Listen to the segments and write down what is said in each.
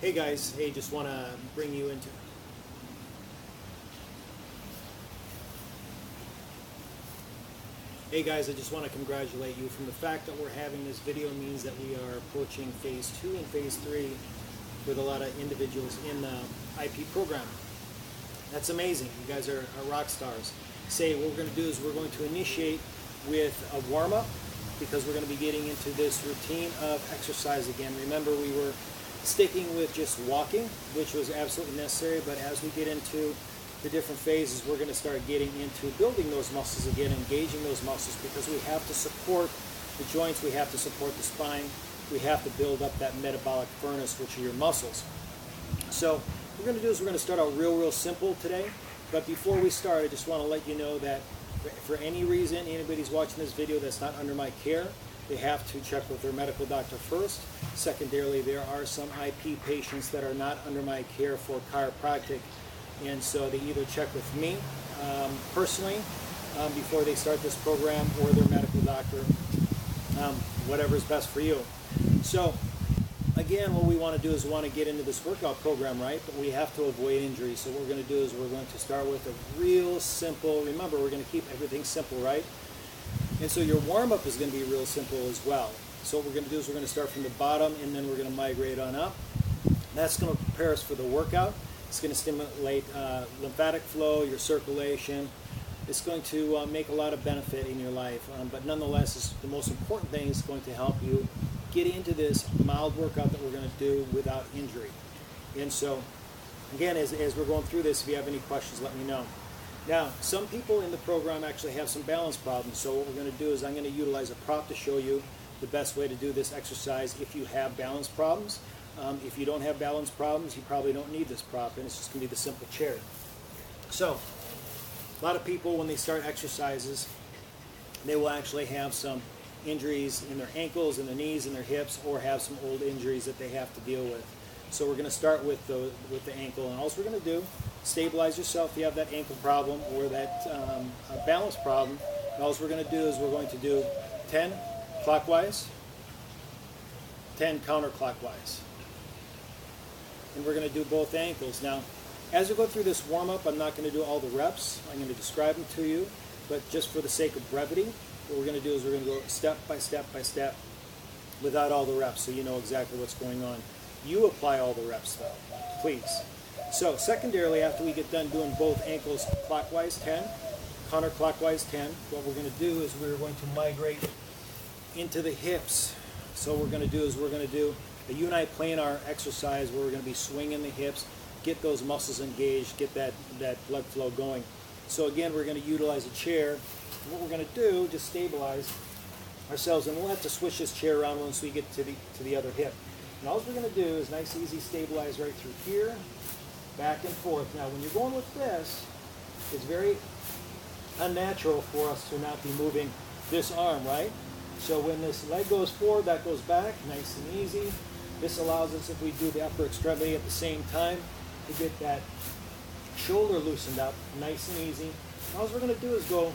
Hey guys, hey, just want to bring you into Hey guys, I just want to congratulate you. From the fact that we're having this video means that we are approaching phase 2 and phase 3 with a lot of individuals in the IP program. That's amazing. You guys are rock stars. Say what we're going to do is we're going to initiate with a warm-up because we're going to be getting into this routine of exercise again. Remember, we were sticking with just walking, which was absolutely necessary, but as we get into the different phases, we're going to start getting into building those muscles again, engaging those muscles, because we have to support the joints, we have to support the spine, we have to build up that metabolic furnace, which are your muscles. So what we're going to do is we're going to start out real simple today, but before we start, I just want to let you know that for any reason anybody's watching this video that's not under my care, they have to check with their medical doctor first. Secondarily, there are some IP patients that are not under my care for chiropractic, and so they either check with me personally before they start this program, or their medical doctor, whatever is best for you. So again, what we want to do is we want to get into this workout program, right? But we have to avoid injury. So what we're going to do is we're going to start with a real simple, remember, we're going to keep everything simple, right? And so your warm-up is going to be real simple as well. So what we're going to do is we're going to start from the bottom, and then we're going to migrate on up. That's going to prepare us for the workout. It's going to stimulate lymphatic flow, your circulation. It's going to make a lot of benefit in your life. But nonetheless, the most important thing is going to help you get into this mild workout that we're going to do without injury. And so, again, as we're going through this, if you have any questions, let me know. Now, some people in the program actually have some balance problems, so what we're going to do is I'm going to utilize a prop to show you the best way to do this exercise if you have balance problems. If you don't have balance problems, you probably don't need this prop, and it's just going to be the simple chair. So, a lot of people, when they start exercises, they will actually have some injuries in their ankles, in their knees, in their hips, or have some old injuries that they have to deal with. So we're going to start with the ankle, and all we're going to do, stabilize yourself if you have that ankle problem or that balance problem. And all we're going to do is we're going to do 10 clockwise, 10 counterclockwise. And we're going to do both ankles. Now, as we go through this warm-up, I'm not going to do all the reps. I'm going to describe them to you, but just for the sake of brevity, what we're going to do is we're going to go step by step by step without all the reps, so you know exactly what's going on. You apply all the reps, though, please. So secondarily, after we get done doing both ankles clockwise 10, counterclockwise 10, what we're going to do is we're going to migrate into the hips. So what we're going to do is we're going to do a uniplanar exercise where we're going to be swinging the hips, get those muscles engaged, get that blood flow going. So again, we're going to utilize a chair. What we're going to do, just stabilize ourselves, and we'll have to switch this chair around once we get to the other hip. And all we're going to do is nice, easy, stabilize right through here, back and forth. Now, when you're going with this, it's very unnatural for us to not be moving this arm, right? So when this leg goes forward, that goes back, nice and easy. This allows us, if we do the upper extremity at the same time, to get that shoulder loosened up, nice and easy. All we're going to do is go,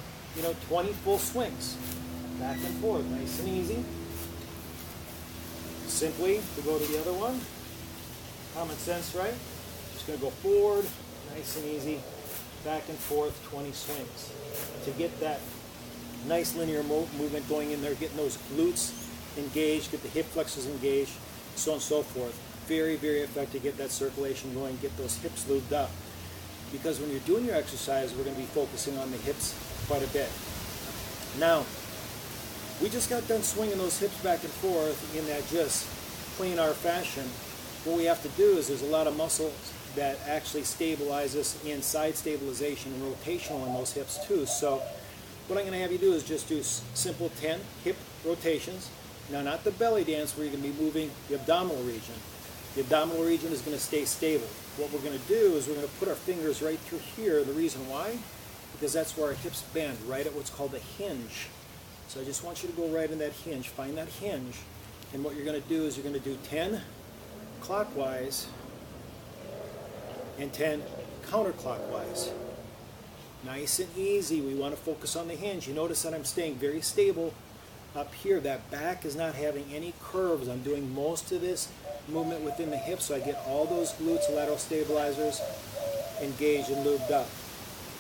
20 full swings, back and forth, nice and easy. Simply to go to the other one, common sense, right? Just going to go forward, nice and easy, back and forth, 20 swings. To get that nice linear movement going in there, getting those glutes engaged, get the hip flexors engaged, so on and so forth. Very, very effective. Get that circulation going, get those hips lubed up. Because when you're doing your exercise, we're going to be focusing on the hips quite a bit. Now, we just got done swinging those hips back and forth in that just planar fashion. What we have to do is there's a lot of muscles that actually stabilize us in side stabilization and rotational in those hips too. So what I'm going to have you do is just do simple 10 hip rotations. Now, not the belly dance where you're going to be moving the abdominal region. The abdominal region is going to stay stable. What we're going to do is we're going to put our fingers right through here. The reason why? Because that's where our hips bend, right at what's called a hinge. So I just want you to go right in that hinge, find that hinge, and what you're going to do is you're going to do 10 clockwise and 10 counterclockwise. Nice and easy. We want to focus on the hinge. You notice that I'm staying very stable up here. That back is not having any curves. I'm doing most of this movement within the hips, so I get all those glutes, lateral stabilizers engaged and lubed up.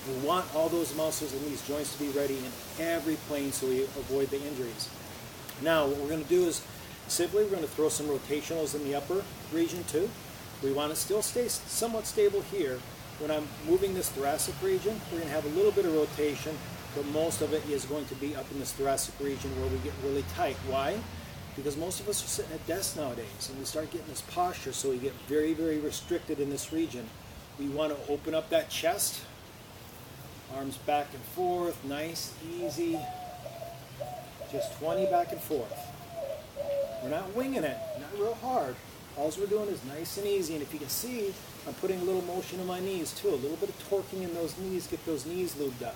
We want all those muscles and these joints to be ready in every plane so we avoid the injuries. Now what we're going to do is simply we're going to throw some rotationals in the upper region too. We want to still stay somewhat stable here. When I'm moving this thoracic region, we're going to have a little bit of rotation, but most of it is going to be up in this thoracic region where we get really tight. Why? Because most of us are sitting at desks nowadays and we start getting this posture, so we get very, very restricted in this region. We want to open up that chest, arms back and forth, nice, easy, just 20 back and forth. We're not winging it, not real hard. All we're doing is nice and easy, and if you can see, I'm putting a little motion in my knees too, a little bit of torquing in those knees, get those knees lubed up.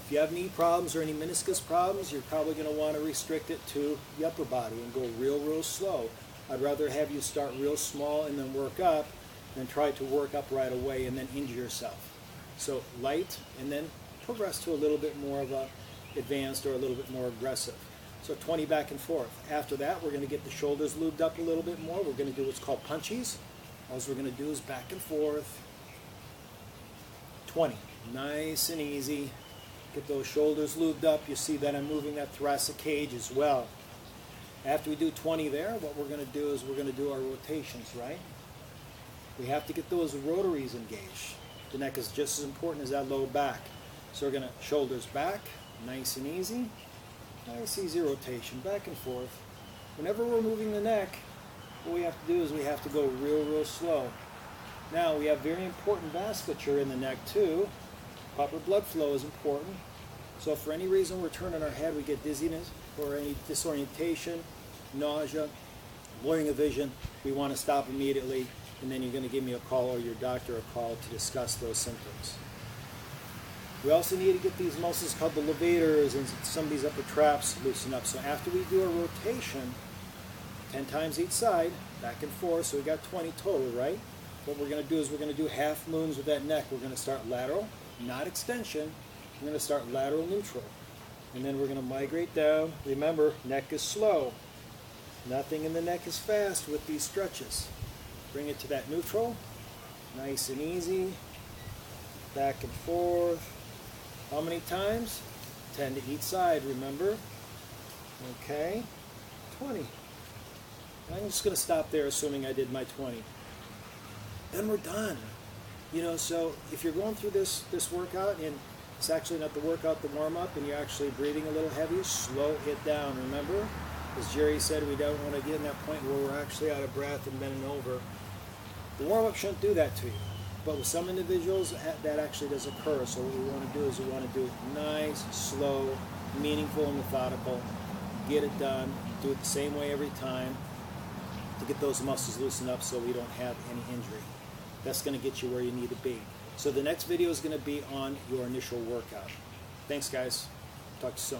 If you have knee problems or any meniscus problems, you're probably going to want to restrict it to the upper body and go real, real slow. I'd rather have you start real small and then work up than try to work up right away and then injure yourself. So light and then progress to a little bit more of a advanced or a little bit more aggressive. So 20 back and forth. After that, we're going to get the shoulders lubed up a little bit more. We're going to do what's called punchies. All we're going to do is back and forth. 20. Nice and easy. Get those shoulders lubed up. You see that I'm moving that thoracic cage as well. After we do 20 there, what we're going to do is we're going to do our rotations, right? We have to get those rotaries engaged. The neck is just as important as that low back. So we're going to shoulders back, nice and easy. Nice easy rotation, back and forth. Whenever we're moving the neck, what we have to do is we have to go real, real slow. Now we have very important vasculature in the neck too. Proper blood flow is important. So if for any reason we're turning our head, we get dizziness or any disorientation, nausea, blurring of vision, we want to stop immediately, and then you're going to give me a call or your doctor a call to discuss those symptoms. We also need to get these muscles called the levators and some of these upper traps loosened up. So after we do a rotation, 10 times each side, back and forth, so we got 20 total, right? What we're going to do is we're going to do half moons with that neck. We're going to start lateral, not extension. We're going to start lateral neutral. And then we're going to migrate down. Remember, neck is slow. Nothing in the neck is fast with these stretches. Bring it to that neutral, nice and easy, back and forth. How many times? 10 to each side, remember? Okay, 20. I'm just going to stop there, assuming I did my 20. Then we're done. You know, so if you're going through this workout, and it's actually not the workout, the warm-up, and you're actually breathing a little heavy, slow it down, remember? As Jerry said, we don't want to get in that point where we're actually out of breath and bending over. The warm-up shouldn't do that to you. But with some individuals, that actually does occur. So what we want to do is we want to do it nice, slow, meaningful, and methodical. Get it done. Do it the same way every time to get those muscles loosened up so we don't have any injury. That's going to get you where you need to be. So the next video is going to be on your initial workout. Thanks, guys. Talk to you soon.